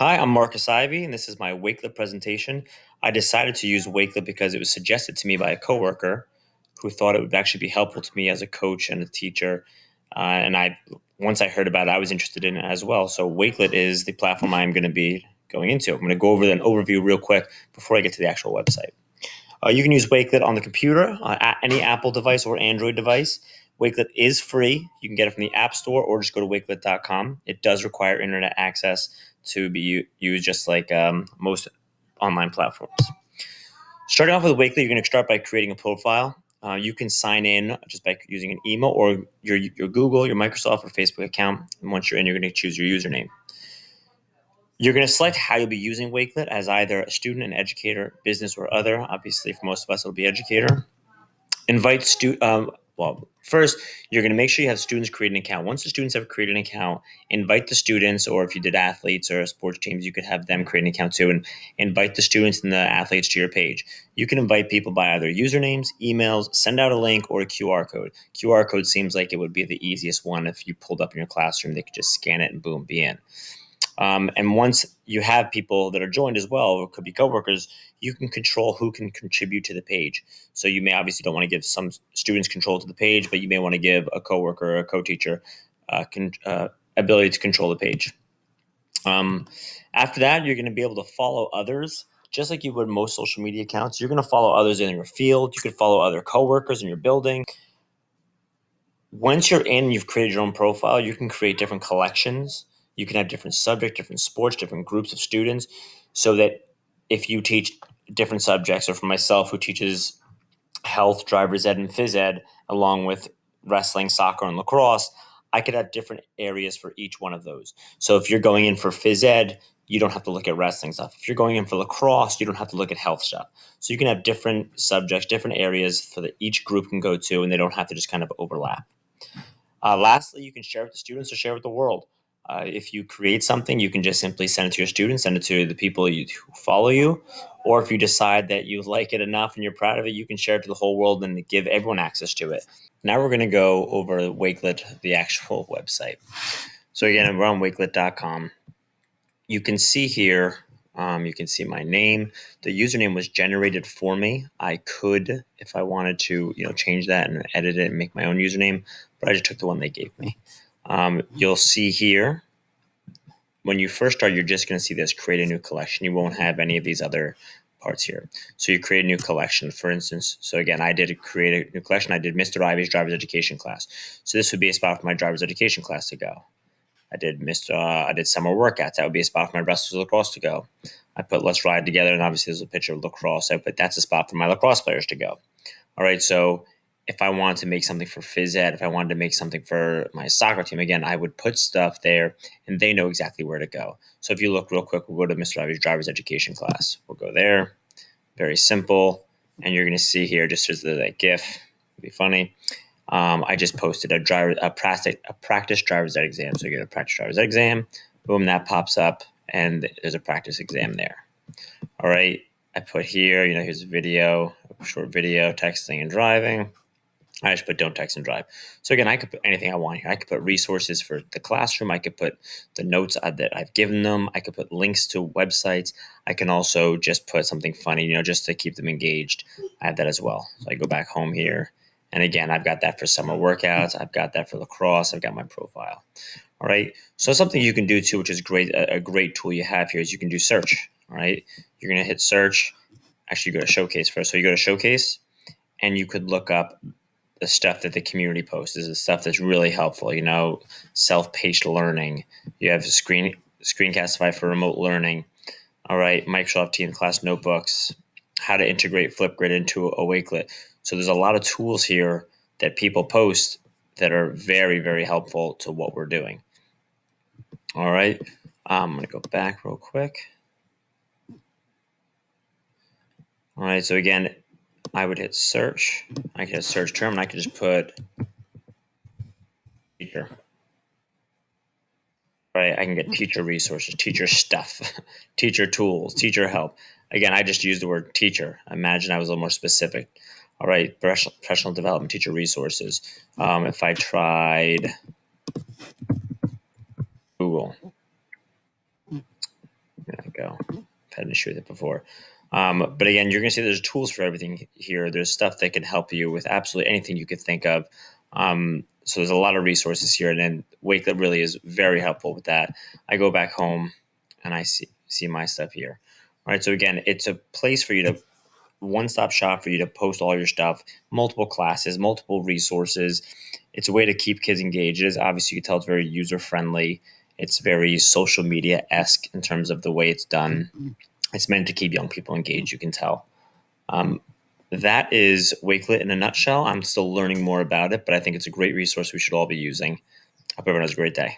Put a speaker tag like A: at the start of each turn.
A: Hi, I'm Marcus Ivy, and this is my Wakelet presentation. I decided to use Wakelet because it was suggested to me by a coworker who thought it would actually be helpful to me as a coach and a teacher. Once I heard about it, I was interested in it as well. So Wakelet is the platform I'm going to be going into. I'm going to go over an overview real quick before I get to the actual website. You can use Wakelet on the computer, any Apple device or Android device. Wakelet is free. You can get it from the App Store or just go to wakelet.com. It does require internet access to be used just like most online platforms. Starting off with Wakelet, you're going to start by creating a profile. You can sign in just by using an email or your Google, your Microsoft, or Facebook account. And once you're in, you're going to choose your username. You're going to select how you'll be using Wakelet as either a student, an educator, business, or other. Obviously, for most of us, it'll be educator. First, you're going to make sure you have students create an account. Once the students have created an account, invite the students, or if you did athletes or sports teams, you could have them create an account too, and invite the students and the athletes to your page. You can invite people by either usernames, emails, send out a link, or a QR code. QR code seems like it would be the easiest one. If you pulled up in your classroom, they could just scan it and boom, be in. And once you have people that are joined as well, it could be coworkers, you can control who can contribute to the page. So you may obviously don't want to give some students control to the page, but you may want to give a coworker or a co-teacher ability to control the page. After that, you're going to be able to follow others, just like you would most social media accounts. You're going to follow others in your field. You could follow other coworkers in your building. Once you're in, you've created your own profile, you can create different collections. You can have different subjects, different sports, different groups of students, so that if you teach different subjects, or for myself who teaches health, driver's ed, and phys ed, along with wrestling, soccer, and lacrosse, I could have different areas for each one of those. So if you're going in for phys ed, you don't have to look at wrestling stuff. If you're going in for lacrosse, you don't have to look at health stuff. So you can have different subjects, different areas for that each group can go to, and they don't have to just kind of overlap. Lastly, you can share with the students or share with the world. If you create something, you can just simply send it to your students, send it to the people who follow you. Or if you decide that you like it enough and you're proud of it, you can share it to the whole world and give everyone access to it. Now we're going to go over Wakelet, the actual website. So again, we're on wakelet.com. You can see here, you can see my name. The username was generated for me. I could, if I wanted to, change that and edit it and make my own username, but I just took the one they gave me. You'll see here, when you first start, you're just going to see this create a new collection. You won't have any of these other parts here. So you create a new collection, for instance. So again, I did create a new collection. I did Mr. Ivy's driver's education class. So this would be a spot for my driver's education class to go. I did summer workouts. That would be a spot for my wrestlers lacrosse to go. I put Let's Ride Together, and obviously there's a picture of lacrosse. But that's a spot for my lacrosse players to go. All right, so if I wanted to make something for phys ed, if I wanted to make something for my soccer team, again, I would put stuff there, and they know exactly where to go. So if you look real quick, we'll go to Mr. Ivy's driver's education class. We'll go there. Very simple. And you're going to see here, just as that GIF, it'll be funny. I just posted a practice driver's ed exam. So you get a practice driver's ed exam. Boom, that pops up, and there's a practice exam there. All right. I put here, here's a video, a short video, texting and driving. I just put don't text and drive. So again, I could put anything I want here. I could put resources for the classroom. I could put the notes that I've given them. I could put links to websites. I can also just put something funny, just to keep them engaged. I have that as well. So I go back home here. And again, I've got that for summer workouts. I've got that for lacrosse. I've got my profile. All right. So something you can do too, which is great, a great tool you have here, is you can do search. All right. You're going to hit search. Actually, go to showcase first. So you go to showcase, and you could look up the stuff that the community posts. Is the stuff that's really helpful. Self-paced learning. You have Screencastify for remote learning. All right. Microsoft Teams class notebooks. How to integrate Flipgrid into a Wakelet. So there's a lot of tools here that people post that are very, very helpful to what we're doing. All right. I'm going to go back real quick. All right. So again, I would hit search. I could hit search term, and I could just put teacher. All right. I can get teacher resources, teacher stuff, teacher tools, teacher help. Again, I just used the word teacher. Imagine I was a little more specific. All right, professional development, teacher resources. If I tried Google. had an issue with it before. But again, you're going to see there's tools for everything here. There's stuff that can help you with absolutely anything you could think of. So there's a lot of resources here, and then Wakelet really is very helpful with that. I go back home and I see my stuff here. All right. So again, it's a place for you to one-stop shop for you to post all your stuff, multiple classes, multiple resources. It's a way to keep kids engaged. It is obviously, you can tell it's very user-friendly. It's very social media-esque in terms of the way it's done. It's meant to keep young people engaged, you can tell. That is Wakelet in a nutshell. I'm still learning more about it, but I think it's a great resource we should all be using. Hope everyone has a great day.